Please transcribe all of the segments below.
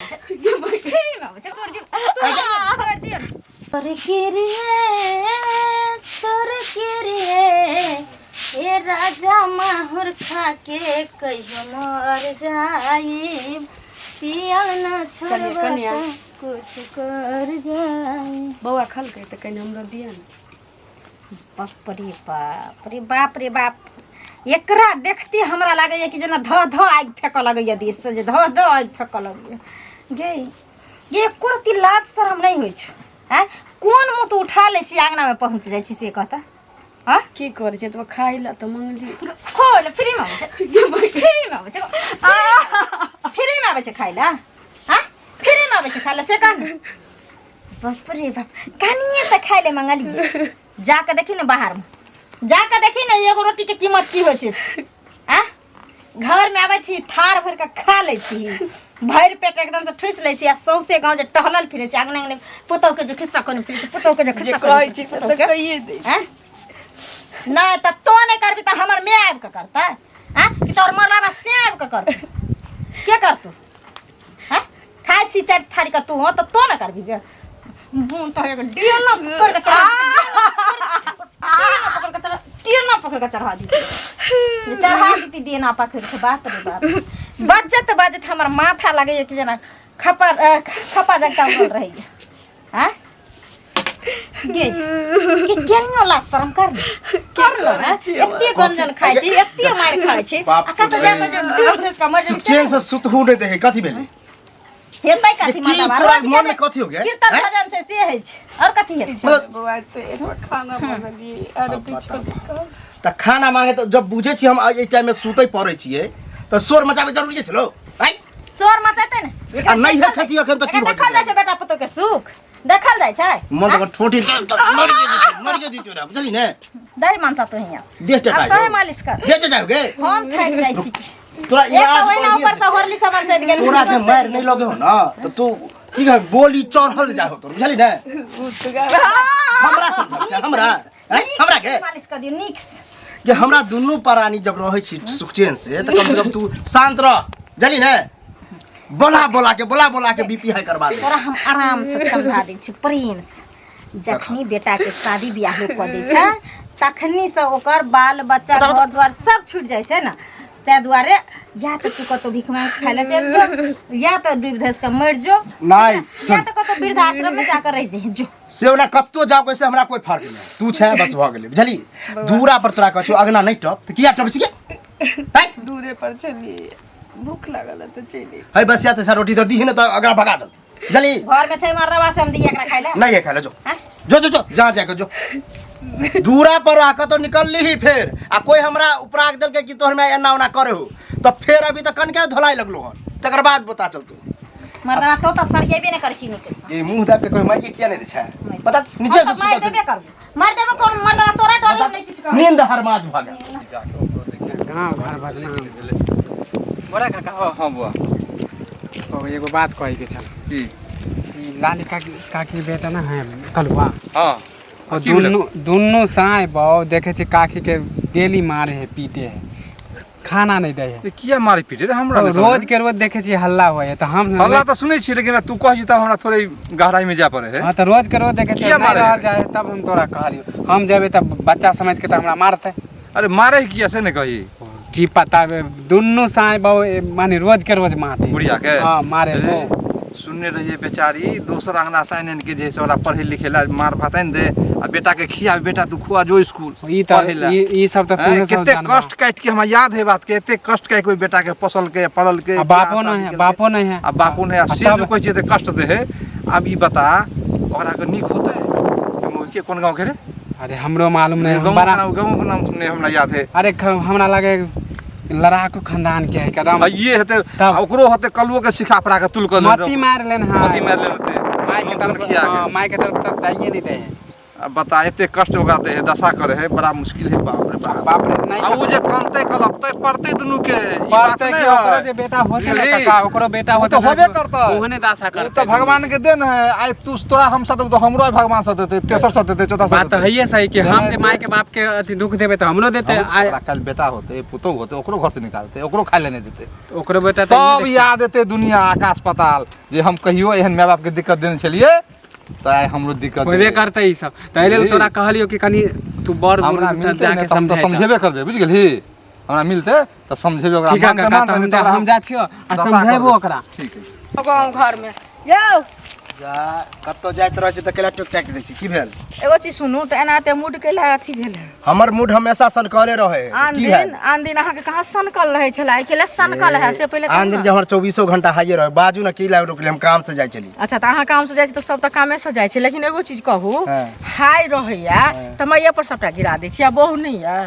ए राजा माहुर खा के कहियो मर जाई पियल न छोड़ कुछ कर जाई। बउआ खल के त कनी हमरा दिया न। बाप रे बाप रे बाप एकरा देखते हमरा लागैया कि जेना ध ध आगि फेकऽ लगैया देश से जे ध ध आगि फेकऽ लगैया। गे ये एको रती लाज शरम नहीं होइ छ। हैं कोन मुंह तो उठा ले छी आंगना में पहुंच जाय छी से कहता। हां की करे छै त खाइला त मंगली खोल फ्री में आबै छै फ्री में आबै छै खाइला। हां फ्री में आबै छै खाइला से कान बाप रे बाप कनिए त खाइले मंगली जाके देखी न बाहर में जाके देखी न एगो रोटी के कीमत की होइ छै। हां घर में आबै छी थार भर के खा ले छी भर पेट एकदम से ठुस ले छी आ सौसे गांव जे टहलल फिरे छी आंगने आंगने पुतौ के जो खिस्सा कोन फिरे पुतौ के जो खिस्सा कहै छी त कहिए दे। हैं ना त तो नहीं करबी त हमर में आब के करता। हैं कि तोर मरला बस से आब के कर के कर तू। हैं खाय छी चार थारी का तू हो त तो न करबी के मुंह त एक डियल न पकड़ के चढ़ा डियल न पकड़ के चढ़ा दी जे चढ़ा दी डियल पकड़ के बाप रे बाप बजत हमर माथा लगे कि जना खपा जगता बोल रही है। हैं गे के केनियो ला शरम कर लो ना एत्ते गंजन खाइ छी एत्ते मार खाइ छी आ कत जाके जो डिस का मर चैन से सुतहु नै देहे कथि भेले हेतै कथि माता तोरा मन में कथि हो गया कीर्तन भजन छै से है छै और कथि हेतै बउआ त एक खाना बनली अरे पीछे त खाना मांगे त जब बुझे छी हम ए टाइम में सुतै पड़ै छिए त शोर मचाबे जरूरी छलो। भाई शोर मचाते ने आ नहीं है खेती अखन त की देखल जाय छै बेटा पुतो के सुख देखल जाय छै। मन त ठोठी मर जे दितो ना बुझली ने दही मानसा तो हिया देह टटाई तो मालिश कर देह टटाई गे हम थाक जाय छी तोरा एक तो ओइना ऊपर से होरली सामान से गेल तोरा जे मार नहीं लगे हो ना त तू की कह बोली चढ़ल जा हो तो बुझली ने हमरा समझ छै हमरा हैं हमरा के मालिश कर दियो निक्स जे हमरा दुनु प्राणी जब रहै छी सुखचैन से त कम से कम तू शांत रह बुझली ने बोला के बीपी हाई करवा दे। तोरा हम आराम से समझा दै छी प्रेम से जखनी बेटा के शादी बियाह क दै छै तखनी से ओकर बाल बच्चा घर द्वार सब छूट जाय छै ना ते दुआरे या तो तू कतो भिख मांग खाय ले चल जो या तो दूध धस के मर जो नहीं या तो कतो वृद्धाश्रम में जाकर रह जे जो से ओना कत्तो जाओ से हमरा कोई फर्क नहीं तू छै बस भ गेलै बुझली दूरा पर तोरा कहछु अगना नहीं टप त किया टप छिके है दूरे पर चली भूख लागल त चली है बस या त रोटी त दिहि न त अगरा भगा दे बुझली घर में छै मरदवा से हम दिया एकरा खाय ले नहीं है खाले जो जा जाके जो दूरा पर आके तो निकल ली ही फिर आ कोई हमरा उपराग दल के कि तोहर में एना ओना करे हो तो फिर अभी तक कन के धोलाई लगलो हन तकर बाद बता चल तू मरदवा तो सरियेबे न करछि नीके से ये मुंह दाब के कोई माई के किया नहीं दे छै पता नीचे से मार देबे करबो मार देबे कोन मरदवा तोरा डोली नहीं किछ कर नींद हरमाज भागा गाँव घर बदनाम बड़ा काका हां बुआ ओ एगो बात कहे के छ की ई लाली काकी बेटा ना है कलवा हां और दोनों साय बाऊ देखे छ काकी के डेली मारे है पीटे है खाना नहीं दे है ये किया मारी पीटे रे हमरा रोज के रोज देखे छ हल्ला होय है त हम हल्ला त सुनै छी लेकिन तू कह छी त हमरा थोड़े गहराई में जा पड़े है। हां त रोज के रोज देखे छ किया मारे रह जाए तब हम तोरा कहलियो हम जेबे त बच्चा समझ के त हमरा मारते अरे मारे किया से ने कही की पता दोनों साय बाऊ माने रोज के रोज मारते बुढ़िया के हां मारे सुनने रहिए बेचारी दोसर अंगना साइन के जे ओरा पढ़े लिखे ला मार भातन दे आ बेटा के खिया बेटा तू खुआ जो स्कूल ई सब त केते कष्ट काट के हमरा याद है बात के एते कष्ट काट कोई बेटा के फसल के पलल के बापो नहीं है अब बापो नहीं है से कोई चीज कष्ट दे है। अब ई बता ओकरा के निक होता है मोह के कोन गांव के रे अरे हमरो मालूम नहीं गांव के नाम ने हमरा याद है। अरे हमरा लगे लड़ाकू खानदान के है कदम ये हते ओकरो हते कलवो के सिखा पड़ा के तुल कर मती मार लेन हां मती मार लेन हते माई के तरफ खिया के माई के तरफ तक जाइए नहीं दे अब बता एते कष्ट होगा दे दशा करे है बड़ा मुश्किल है बाप रे बाप रे नहीं आ उ जे कानते कलपते पड़ते दुनु के ई बात पढ़ते नहीं कि ओकरो है जे बेटा होते बुझली? ना काका ओकरो बेटा वो होते तो होबे करता ओहने दासा वो करते तो भगवान के देन है आई तू तोरा हम साथ तो हमरो है भगवान साथ देते तेसर साथ देते चौथा बात तो है सही कि हम जे माय के बाप के अथी दुख देबे तो हमरो देते कल बेटा होते पुतो होते ओकरो घर से निकालते ओकरो खाए लेने देते ओकरो बेटा तब याद एते दुनिया आकाश पाताल जे हम कहियो एहन माय बाप के दिक्कत देने छलिए तो आई हमरो दिक्कत होबे करते ई सब तै लेल तोरा कहलियो कि कनी तू बड़ हमरा मिलते जाके हम तो समझेबे करबे बुझ गेलही हमरा मिलते तो समझेबे ओकरा ठीक है काका हम जा छियो आ समझेबो ओकरा ठीक है गाँव घर में यौ जा कत्तो जाइत रहै छै त केला टुक टाक दै छी की भेल एगो चीज सुनू तो एनाते मूड केला अथी भेल है हमर मूड हमेशा सनकले रहे की भेल आन दिन अहाँ के कहाँ सनकल रहे छला आई केला सनकल है से पहले आन दिन के हमर 24 घंटा हाइए रहे बाजू ना की लाग रुकले हम काम से जाय छली अच्छा तो अहाँ काम से जाइ छी तो सब तो कामे से जाइ छी लेकिन एगो चीज कहू हाँ। हाय रहैया तो मैया पर सबटा गिरा दै छी आ बहु नहीं है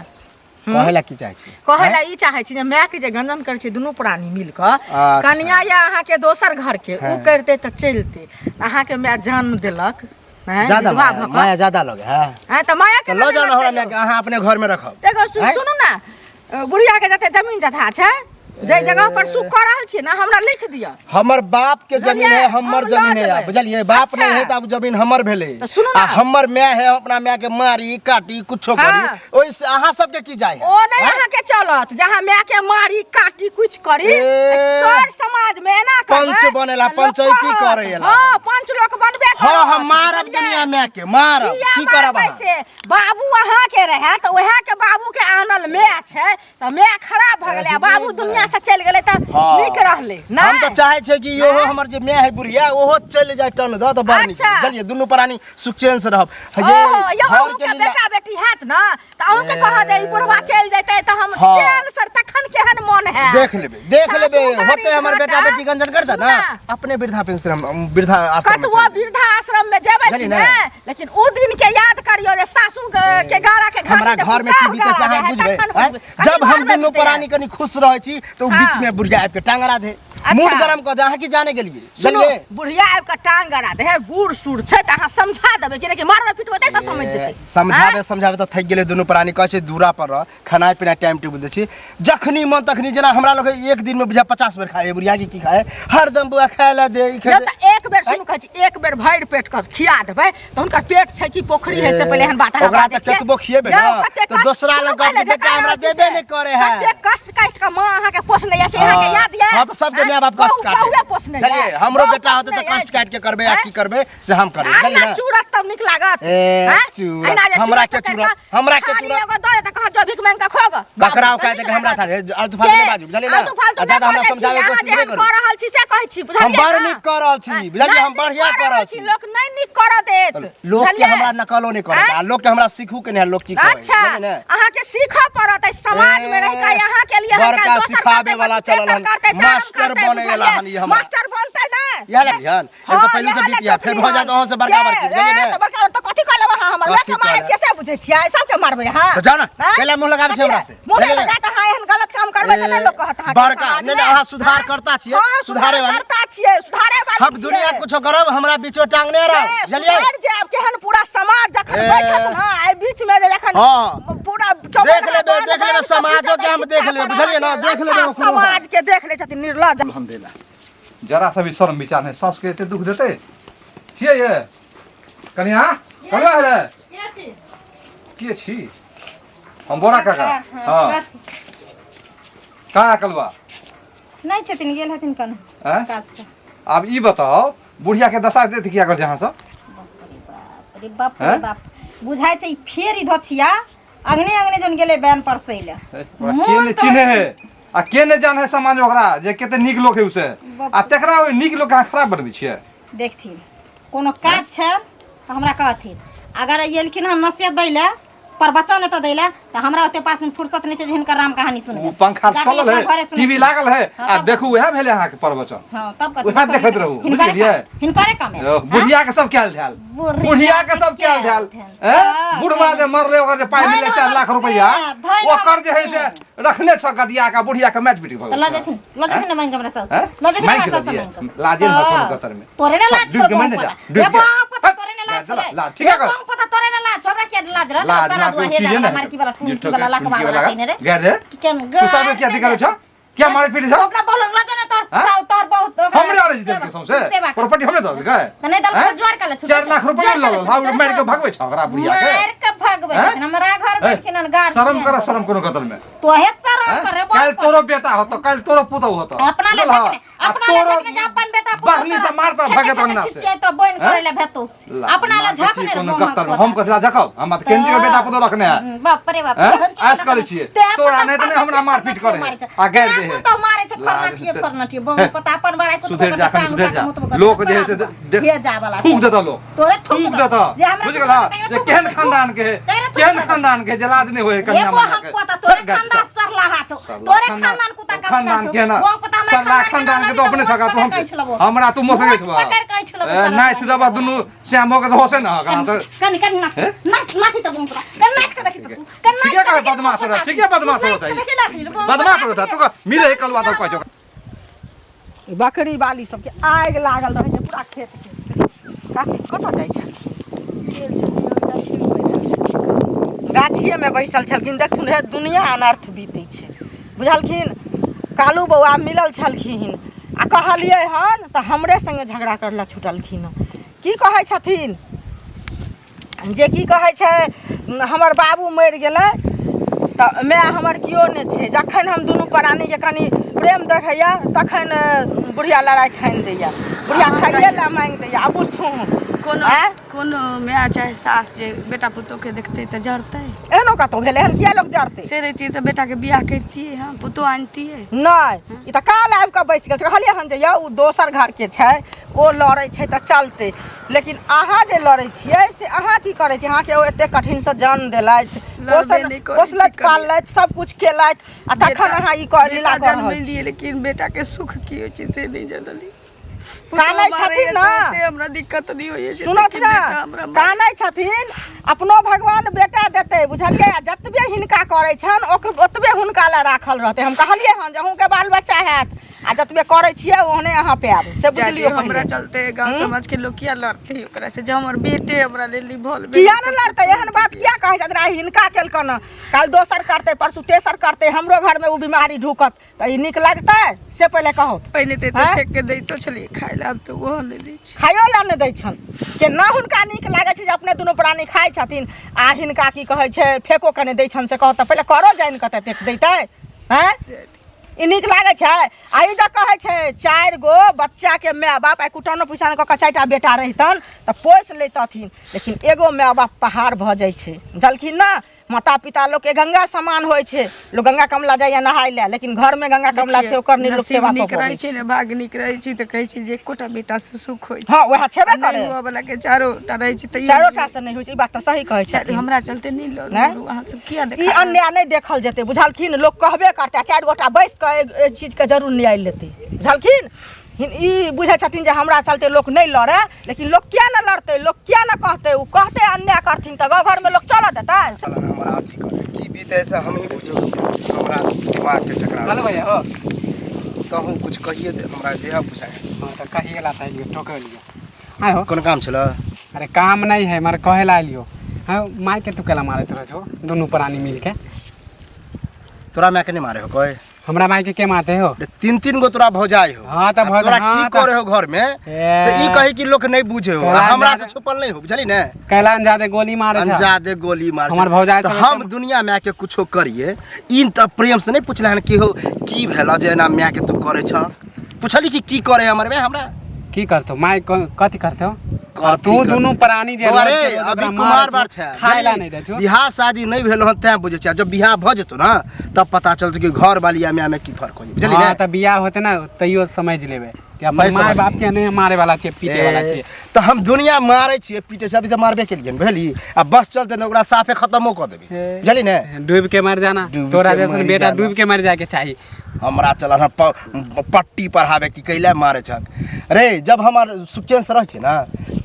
कहेला की चाहै छी कहेला ई चाहे छी जे माय के जे गंजन करे छी दुनू प्राणी मिल क अच्छा। कन्या या अहाँ के दोसर घर के उ करते त चलते अहाँ के माय जन्म देलक हैं, ज्यादा विधवा भऽ कऽ। माया ज्यादा लगे है हैं, तो माया के तो लो जाओ ना हमरा लगे में अहाँ अपने घर में रखब देखो सुनू ना बुढ़िया के जते जमीन जथा छै जे जगह पर सुख कर रहल छी ना हमरा लिख दिया हमर बाप के जमीन है हमर हम जमीन लऽ है जेबै। बुझलिए बाप अच्छा। नहीं है त अब जमीन हमर भेले तो सुनू आ ना। हमर माय है अपना माय के मारी काटी कुछो हाँ। करी ओइ से अहाँ सब के की जाय है ओ नहीं अहाँ के चलत जहाँ माय के मारी काटी कुछ करी ए। सर समाज में ना करबै, पंच बनेला, तऽ लोक पंचायती कहत। करैला। हाँ पंच लोग बनबे करत। हाँ हम मारब बुझलियै? दुनिया माय के मारब किया की करब मारबै अहाँ? से बाबू अहाँ के रहे तो वह के बाबू के आनल माय छै तो माय खराब भ गेलै आ बाबू दुनिया से चल गेलै त हाँ। नीक रहलै ना हम तो चाहे छे कि योहो हमर जे माय है बुढ़िया ओहो चल जाए टन द तो बड़ नीक अच्छा। बुझलिए दुनू प्राणी सुख चैन से रहब ओहो, यो घर अहूँ के के लीला बेटा बेटी हैत ना त अहूँ के कह दे ई बुढ़वा चल जैते त हम हाँ। चैन सर तखन केहन मन है देख लेबे सासू होते हमर गाड़ी बेटा घाटा। बेटी गंजन करता सुनू ना ना। अपने वृद्धा पेंशन हम वृद्धा आश्रम में कतवा चल जाएब। वृद्धा आश्रम में जेबै बुझलियै कि ने? ने लेकिन ओ दिन के याद करियो जे सासू के गारा के घर हमरा घर में की बीते से अहाँ बुझबे हैं? जब हम दुनू प्राणी कनी खुश रहै छी तो हाँ। बीच में बुढ़िया आबि के टांगरा दे अच्छा। मूड गरम क दे अहाँ की जाने गेलिए सुनो बुझलिए बुढ़िया आबि के टांग गड़ा दे बूढ़ सूढ़ छै त अहाँ समझा देबै कि मारबै पिटबै तै से समझ जेतै समझाबे त थक गेले दुनू प्राणी कहै छै दूरा पर रह खाना पीना टाइम टेबल दै छी जखनी मन तखनी जेना हमरा लोग एक दिन में बुझा 50 बेर खाए बुढ़िया की खाए हरदम बुआ खाए ला दे ई जब खाए त एक बेर सुनु कहै छी एक बेर भरि पेट क खिया देबै त हुनकर पेट छै कि पोखरी है से पहिले हन बात अहाँ ओकरा बाजै त छियै। चतबो खिएबे यौ, ना कते तो कष्ट दोसरा सुनू लग पहिले बेटा जकरा हमरा अथी जेबे से। नहीं करे है कते कष्ट कष्ट के माँ अहाँ के पोसने या से अहाँ के याद ये हाँ तो सबके माय बाप कष्ट काटे बहुए पोसने ये। चलिए हमरो बहु बेटा होते पोसने तो कष्ट ये। काट के करबे या हैं? की करबे से हम करबे आर बुझलिए ना ना चूरत तब निक लागत ए, हैं? चूरत। अहिना जे हमरा के पकड़ि चूरत, कऽ हमरा के खाली चूरत। एगो दऽ दे त कहाँ जो भीख मांग के खोग बकराव कह दे के हमरा थारे आलतू फालतू नहीं बाजू बुझलिए ना आलतू फालतू आ ज्यादा हमरा नहीं समझावे बाजै छी, कोशिश अहाँ नहीं जेहन करू कऽ रहल छी से कहै छी बुझलियै हम बड़ ना? नीक कऽ रहल छी बुझलिए हम बढ़िया कऽ रहल छी लोक नहीं नीक करऽ देत लोग के बुझलियै? हमरा नकलो नहीं करे आ लोग के हमरा सीखू के नहीं लोग की करे अच्छा बुझलिए ना अहाँ के सीखऽ पड़त है समाज में रह के यहाँ के लिए हम बड़का दोसर सिखाबे करतै, वाला तेसर चलल हन, करतै, चारम मास्टर करतै, बने वाला बुझलियै? हन ई हमरा। मास्टर बनतै ना यह ले लिहन एक तो पहले से बीपिया फिर हो जात अहाँ से बड़का बड़की बुझलिए ना तो बड़का तो कथि कहले वहां हमर कथी लेके मारे कहले? छियै से बुझै छियै सबके मारबै हां तो जाओ ना पहले मुंह लगाबे छै हमरा से मुंह बुझलियै ना? लगा त हां एहन गलत काम करबै त नहीं लोग कहत हां बड़का नहीं नहीं अहाँ सुधार करता छियै सुधारे वाली करता छियै सुधारे वाली हम दुनिया कुछो करब हमरा बीचो टांगने रह बुझलिए सुधार जाब केहन पूरा समाज जखन ए। बैठत ना आई बीच में जे जखन हाँ। पूरा देख लेबे समाजो के हम देख लेबे बुझलिए ना देख लेबे ओकरो समाज के देख ले छथिन निर्लज अल्हम्दुलिल्लाह जरा सा भी शर्म विचार है सास के एते दुख देते छिए ये कनिया कनिया है रे के छी हम बोरा काका हां का कलवा नहीं छथिन गेल हथिन कन हैं काज से अब ई बताओ बुढ़िया के दशा देते क्या कर जहां सब रे बाप हैं? रे बाप बुझाइ छै ई फेर इधर छिया अगने अगने जोन गेले बैन परसैले के ने चिन्हे है आ के ने जाने है समाज ओकरा जे केते नीक लोग है उसे आ तेकरा ओइ नीक लोग के खराब बनबै छियै देखथिन कोनो काज छै तऽ हमरा कहथिन अगर एलखिन हम नसीहत दैले प्रवचन एतऽ दैले तऽ हमरा ओते पास में फुर्सत नहीं छै जे हिनकर राम कहानी सुनबे उ पंखा चलल है टीवी लागल है हाँ, आ तब- देखू वह भेले अहाँ के प्रवचन हां तब उएह देखैत रहू, बुझलियै? हिनकरे काम है बुढ़िया के सब कैल ध्याल बुढ़िया के सब कैल ध्याल बुढ़वा जे मरले ओकर जे पाइ मिले 4 लाख रुपया ओकर जे है से रखने छ गदिया का बुढ़िया के माटि पिटी तो लजथिन ना मांग हमरा सास हैं? लजथिन मांग हमरा के सास दिए। लाजे न कोनो गतर में। तोरे ना लाज डूब के छोड़ मरने जा, डूब ये के। बाप पता तोरे ना लाज चला, छोड़े ला, ठीक है कर। पता तोरे ना छोरा के लाज रह लाज ना कोई चीज है ना मार की वाला ठुमकी वाला लकवा वाला कइने रे गैर दे केन तू सब क्या दिखा छ क्या मारे पीटे छ अपना बोल लगा ना तोर बहुत हमरे वाले जी देख सौसे प्रॉपर्टी हमरे दल का नहीं दल जोर कर ले 4 लाख रुपया ल हाउ मेड के भगवे छ ओकरा बुढ़िया के मार के भगवे हमरा घर बैठ के न गाड़ शर्म कोनो कदर में तो है शर्म करे कल तोरो बेटा हो तो कल तोरो पुतौ हो तो अपना ले अपना ले अपन बेटा बहनी से मार तो भगत अंगना से तो बन करे ले भेतोस अपना ले झपने कोनो कतर हम कथला जकाउ हम त केंजी के बेटा पुतौ रखने है बाप रे बाप आस करे छिए तोरा नहीं त हमरा मारपीट करे आ गैर दे तो मारे छ करना ठीक बहुत पता अपन बड़ाई को सुधर जा लोग जे से देख जा वाला थूक देता लोग तोरे थूक देता बुझ गेला जे केहन खानदान के जलाद नहीं होए कन्या एगो हम पता तोरे खानदान सरलाहा छौ तोरे खानदान कुता का खानदान के ना सरला खानदान के तो अपने सका तो हम हमरा तू मुंह फेंक छवा नहीं तू दबा दुनु श्यामो के होसे ना कना तो कनी नाथी तो बुंतरा नाच के देखि तू ठीक है का बदमाश होता ठीक है बदमाश होता बदमाश होता तू मिले कलवा तो कहजो बकरी बाली सबके आग लागल रहे छै पूरा खेत के काकी कतऽ जाइ छै गाछिए में बैसल छलखिन देखथुन रे दुनिया अनर्थ बीतै छै बुझलखिन कालू बौआ मिलल छलखिन आ कहलियै हन तऽ हमरे संगे झगड़ा करला छुटलखिन की कहै छथिन जे की कहै छै हमर बाबू मरि गेलै तऽ माय हमर किओ नहि छै जखन हम दुनू प्राणीके कनि प्रेम देखैया तखन बुढ़िया लड़ाइ ठानि दैया बुढ़िया खाइए ला मांगि दैया आ बुझथुन कोनो माय चाहे सास जे बेटा पुतोह के देखते तऽ जरते एहनो कतौ भेलै एहन किया लोक जरतै से रहितियै तऽ बेटा के बियाह करतियै हम पुतोह आनतियै नहि ई तऽ काल आबि कऽ बैस गेल छै कहलियै हन जे यौ ओ दोसर घरके छै ओ लड़ै छै तऽ चलतै लेकिन अहाँ जे लड़ै छियै से अहाँ की करै छियै अहाँके ओ एतेक कठिनसँ जन्म देलथि पोसलथि पाललथि सब कुछ केलथि आ तखन अहाँ ई कर लीला कऽ रहल छी लेकिन बेटा के सुख की होइ छै से नहि जनली कानै छथिन ना हमरा दिक्कत नहीं होइए सुनत ना कानै छथिन अपनो भगवान बेटा देतै बुझलियै आ जतबे हिनका करै छन ओतबे हुनका लए राखल रहतै हम कहलियै हन जे अहूँके बाल बच्चा हैत आ जतबे करै छियै ओहने अहाँ पाएब से बुझलियै हमरा चलते गांव समाज के लोग किया लड़ते ओकरा से जे हमर बेटे हमरा लेली भोल किया न लड़तै एहन बात किया कहै छथिन आ हिनका केलकन काल दोसर करतै परसू तेसर करतै हमरो घर में उ बीमारी ढुकत तऽ ई नीक लगतै से पहिले कहू पहिले ते फेंक के दैतो छलिए खाइ ला अब तो वो नहि दै छै खाइयो ला नहि दै छन केना हुनका नीक लागै छै जे अपने दुनू प्राणी खाइ छथिन आ हिनका की कहै छै फेको कने दै छन से कहत तऽ पहिले करो जानि कते तेक दैतै हैं ई नीक लागै छै आ ई जे कहै छै 4 गो बच्चा के माय बाप आ कुटानो पुसानो कऽ 4टा बेटा रहितन तऽ पोसि लैतथिन लेकिन एगो माय बाप पहाड़ भऽ जाइ छै जलखिन ना माता पिता लोग के गंगा समान होय छै लोग गंगा कमला जाइया नहाय ले लेकिन घर में गंगा कमला छै ओकर लोग सेवा करै छै ने भाग नीक रहै छै तऽ कहै छै जे एकोटा बेटा से सुख होय छै हां ओहा छेबे करे वो वाला के चारोटा रहै छै तऽ चारोटा से नहीं होय छै ई बात तऽ सही कहै छै हमरा चलते नहीं लो अहाँ सब किया देखा ई अन्याय नहीं देखल जेतै बुझलखिन लोग कहबे करतै 4 गोटा बैस के एक चीज के जरूर न्याय लेतै बुझलखिन ई बुझै छथिन जे हमरा चलते लोग नहीं लड़े लेकिन लोग किया न लड़तै लोग किया न कहतै उ कहतै अन्याय करथिन तऽ गाँव घर में लोग चलऽ देतै हमरा अथी करे की बीते से हम ही बुझो हमरा दिमाग के चकरा चलो भैया हो तो हम कुछ कहिए दे हमरा जे हम पूछाए हां तो कहिए ला ताई टोके लियो आय हो कोन काम छला अरे काम नहीं है मारे कहे ला लियो हां माई के तू केला मारे तोरा छो दोनों प्राणी मिल के तोरा मैं के नहीं मारे हो कोई हमरा माई के मारते हो 3 गो तोरा भौजाई हो हां त तोरा की करे हो घर में से ई कहि कि लोग नहीं बुझे हो हमरा से छुपल नहीं हो बुझली ने कैला अंजादे गोली मारे छ अंजादे गोली मारे हमर भौजाई से हम दुनिया में के कुछो करिए इन त प्रेम से नहीं पूछले हन कि हो की भेला जे ना मैं के तू करे छ पूछली कि की करे हमर में हमरा की करतो माई कथि करते हो तू दोनों प्राणी जे अरे अभी कुमार बार छै खाइला नहीं दे छु बियाह शादी नहीं भेल हन तै बुझे छै जब बियाह भ जेतो ना तब पता चलत कि घर वाली में की फर्क होई बुझली ने हां त बियाह होते ना तइयो समझ लेबे कि अपन माय बाप के नहीं मारे वाला छै पीटे वाला छै तो हम दुनिया मारे छिए पीटे से अभी त मारबे के लिए भेली आ बस चलते न ओकरा साफे खत्मो क देबे बुझली ने डूब के मर जाना तोरा जैसन बेटा डूब के मर जाए के चाहिए हमरा चल पट्टी पढ़ावे की कैले मारे छक रे। जब हमार सुचेन से रह छे ना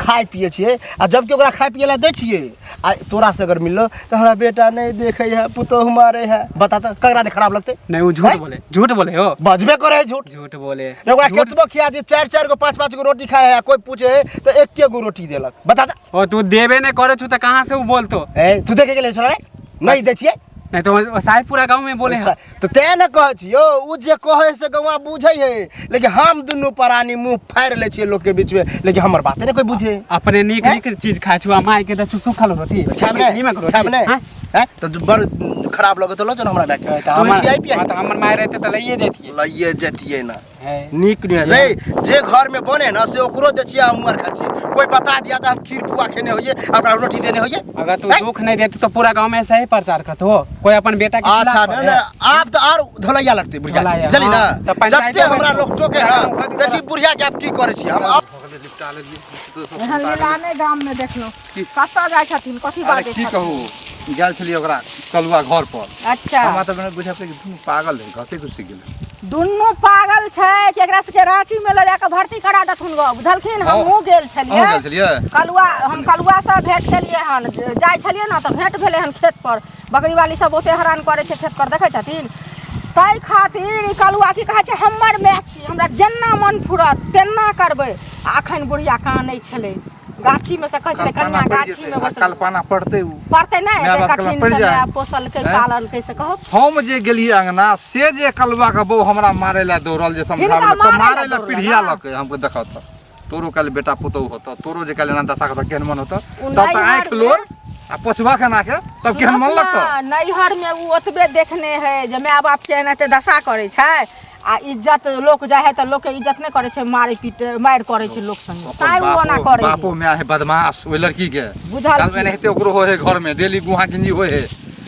खाए पिए छिए आ जबकि ओकरा खाए पिए ला दे छिए आ तोरा से अगर मिललो तो हमरा बेटा नहीं देखे है पुतो हमारे है बता तो कगरा ने खराब लगते नहीं वो झूठ बोले हो बजबे करे है झूठ झूठ बोले रे। ओकरा केतबो खिया जे 4 गो 5 गो रोटी खाए है कोई पूछे है तो 1 गो रोटी देलक बता तो। ओ तू देबे नहीं करे छु त कहां से वो बोलतो ए तू देखे गेले छ रे नहीं दे छिए नहीं तो साहब पूरा गांव में बोले तो ते न कह छियो उ जे कहे से गवा बुझै है लेकिन हम दुनु प्राणी मुंह फाड़ ले छिए लोग के बीच में लेकिन हमर बात नहीं कोई बुझे। अपने नीक नीक चीज खाय छु माय के त सुखल रोटी खाबने है तो बड़ खराब लगे तो लो जन हमरा बैठ तू खियाई पिया त हमर माय रहते त लइए जतिए ना नीक नहीं रे। जे घर में बने ना से ओकरो दे छिए हम मर खा छिए कोई बता दिया तो हम खीर पुआ खेने होइए ओकरा रोटी देने होइए। अगर तू दुख नहीं देती तो पूरा गांव में ऐसा ही प्रचार करत हो कोई अपन बेटा के अच्छा ना आप तो और धोलैया लगते बुढ़िया चली ना जत्ते हमरा लोग टोके ना देखी बुढ़िया के आप की करे छी हम यहाँ लाने गाम में देख लो कत्ता जाय छथिन कथी बात की कहू गेल छलिए ओकरा कलुआ घर पर। अच्छा हमरा त मैंने बुझा कि तुम पागल है घसे घुस गेल दुनू पागल छै केकरा से के रांची में ले जाके भर्ती करा दथुन गो बुझलखिन। हमहू गेल छलिए कलुआ से भेंट केलिए हन जाय छलिए ना तो भेंट भेले हन खेत पर बकरी वाली सब बहुते हैरान करे छै खेत पर देखे छथिन ताई खातिर कलुआ की कहे छै हमर मैच छी हमरा जेना मन फुरत तेना करबै। अखन बुढ़िया कानै छले गाछी में से कह छले कन्या गाछी में बसल कल्पना पड़ते ना एते कठिन से पोसल के पालल कैसे कहो हम जे गेलिए अंगना से जे कलुआ के बहू हमरा मारे ला दौड़ल जे समझावे तो मारे ला पिढ़िया लके हमको देखत तोरो कल बेटा पुतौ होत तोरो जे कल ना दशा का केहन मन होत तब त आंख लोर आ पछवा के ना के तब केहन मन लगत नैहर में उ ओतबे देखने है जे माय बाप के एनाते दशा करे छै आ इज्जत लोक जाय है त लोक के इज्जत नहीं करे छै मारे पीटे मार करे छै लोक संग ताई वो ना करे बापो में है बदमाश ओइ लड़की के बुझल कल में नहते ओकरो होय है घर में डेली गुहा गिंजी होय है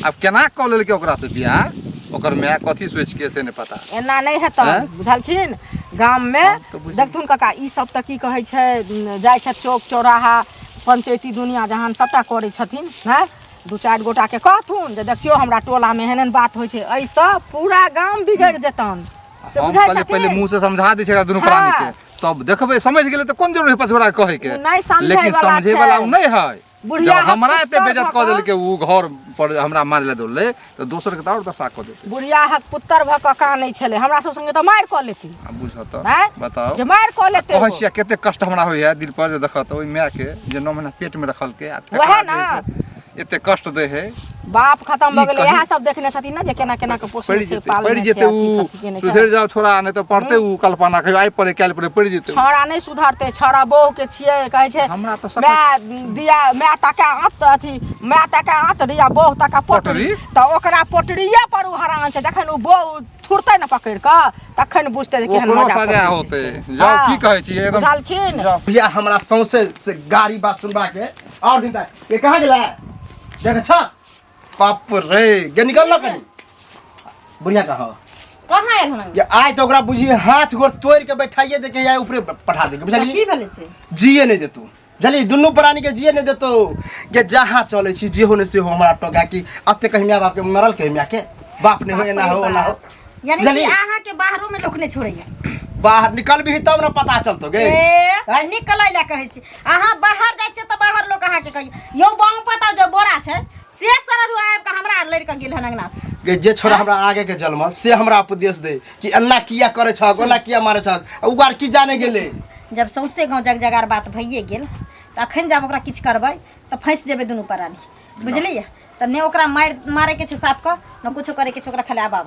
अब केना क लेल के ओकरा से बियाह ओकर माय कथी सोच के से नहीं पता एना नहीं है त बुझलखिन गाम में देखथुन काका ई सब त की कहे छै जाय छै चौक चौराहा पंचायती दुनिया जहान सबटा करे छथिन हैं 2-4 गोटा के कहथुन जे देखियो हमरा टोला में एहन बात होय छै ऐ सब पूरा गाम बिगड़ जेतन से बुझाय छथिन। पहले मुंह से समझा दै छै दुनू प्राणी के तब देखबे समझ गेले त कोन जरूरी पछोरा कहे के लेकिन समझे वाला नहीं है बुढ़िया हमरा एते बेइज्जत क देल के उ घर पर हमरा मारे ले दौड़ले तो दोसर के और दशा क देते बुढ़िया हक पुत्र भ क कानै छले हमरा सब संगे त मार क लेती बुझत हैं बताओ जे मार क लेते कहै छियै कते कष्ट हमरा होय है दिल पर जे देखत ओइ माय के जे 9 महीना पेट में रखल के वहे ना एते कष्ट दे है बाप खत्म भ गेलै यह सब देखने छथिन ना जे केना केना के पोषण छै पालने पड़ जेते उ सुधर जाओ छोरा नहीं तो पढ़ते उ कल्पना के आइ पड़े काल पड़े पड़ जेते छोरा नहीं सुधरते छोरा बहू के छिए कहे छै हमरा त सब मैं दिया मैं तका आत अथी मैं तका आत दिया बहू तका पोटरी त ओकरा पोटरिये पर उ हरान छै जखन उ बहू छुरते न पकड़ के तखन बुझते कि केहन मजा सजा होते जाओ की कहे छी एकदम बुझलखिन भैया हमरा सौंसे से गाड़ी बात सुनबा के और दिन तक ये कहां गेला देख छ बाप रे गे निकल ना कनी बुढ़िया कहां आयल हम ये आय तो ओकरा बुझिए हाथ गोर तोड़ के बैठाइए दे के या ऊपर पठा दे बुझलिए की भेले से जिए नहीं देतू जली दुनू प्राणी के जिए नहीं देतो के जहां चले छी जे होने से हो हमरा टोका की अते कहीं मां बाप के मरल के मिया के बाप ने हो ना हो यानी कि आहा के बाहरों में लोक ने छोड़ैया बाहर निकल भी तब ना पता चलतो गे निकलै ला कहै छी आहा बाहर जाय छै त बाहर लोक आहा के कहियो यो बाऊ पता जो बोरा छै से सरद आब के हमरा लड़ के गेल हन अंगना से गे जे छोरा हमरा आगे के जन्मल से हमरा उपदेश दे कि अन्ना किया करे छ ओना किया मारे छ उगार की जाने गेले जब सौसे गांव जग जगार बात भइए गेल त अखन जब ओकरा किछ करबै त फंस जेबे दुनू प्राणी बुझलिए त ने ओकरा मारे के छै साफ क न कुछो करे के छै ओकरा खाली आबा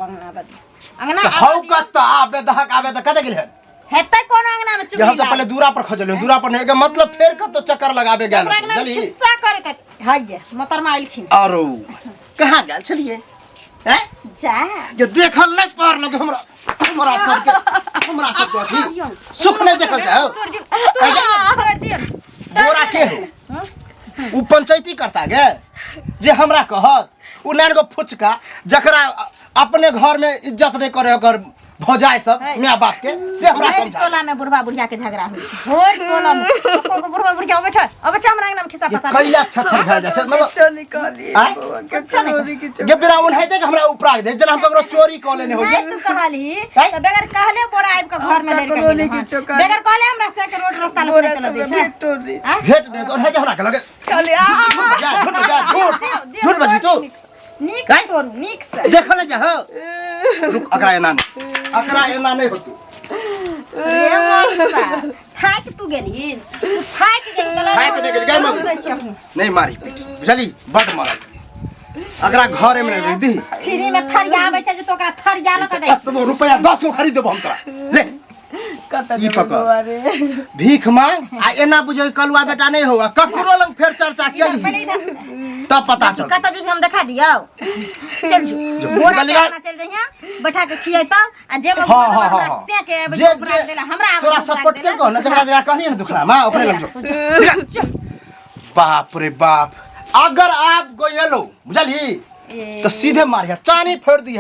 अंगना हौ कत्ता आबे दहक आबे त कते गेल हेतै कोन अंगना में चुगली हम त पहले दूरा पर खजल दूरा पर नहीं के मतलब फेर कत चक्कर लगाबे गेल जली किस्सा करे त हाइए मोतरमा आइलखिन आरो कहां गेल छलिए हैं जा ये देखल नहीं पार लगे हमरा सब के सुख नहीं देखल जाओ बोरा के हो उ पंचायती करता गे जे हमरा कहत उ नान गो फुचका जकरा अपने घर में इज्जत नहीं करे ओकर भौजाई सब माय बाप के से हमरा भोर समझा टोला में बुढ़वा बुढ़िया के झगड़ा होइ छै भोर टोला में को बुढ़वा बुढ़िया अबै छै हमरा अंगना में खिस्सा फसा कैला थर भए जाइ छै मतलब चोरी कर लिए आय? अच्छा नहीं चोरी की गे बिराउन है देख हमरा उपराग दे जेना हम ककरो चोरी क लेने होइए नहीं तू कहली हैं? तो बगैर कहले बोरा आइब के घर में लेके ककरोली गेल की हन। चोकर। बगैर कहले हमरा से के रोड रास्ता में बोरा चल सब दे छै टोरी हैं? भेट दे तो है जे हमरा के लगे खाली आ जा झूठ बजी तू नीक हैं? तोरू नीक से देखले जा हो रुक अकरा एना नहीं हो तू रे मोसा थाक तू गेली थाक गेली थाक नहीं गेली, गाय मग। नहीं मारी पीटी बुझली बड मारा अकरा घरे में नहीं दी फ्री में थरिया आबै छै जे तो ओकरा थरिया ल के दै तो रुपया 10 को खरीद देबो हम तोरा ले कत ई पकड़ भीख मांग आ एना बुझे कलुआ बेटा नहीं होगा ककरो लंग फेर चर्चा केली तब पता चल कत जी हम देखा दियौ चल जो बोरा के खाना चल जइया बैठा के खियै त आ जे में हाँ। से के जे उपरा देला हमरा तोरा सपोर्ट के कहो ना जकरा जकरा कहनी ना दुखला मां ओकरे लंग जो बाप रे बाप अगर आप गोयलो बुझली तो सीधे मारिया चानी फोड़ दी है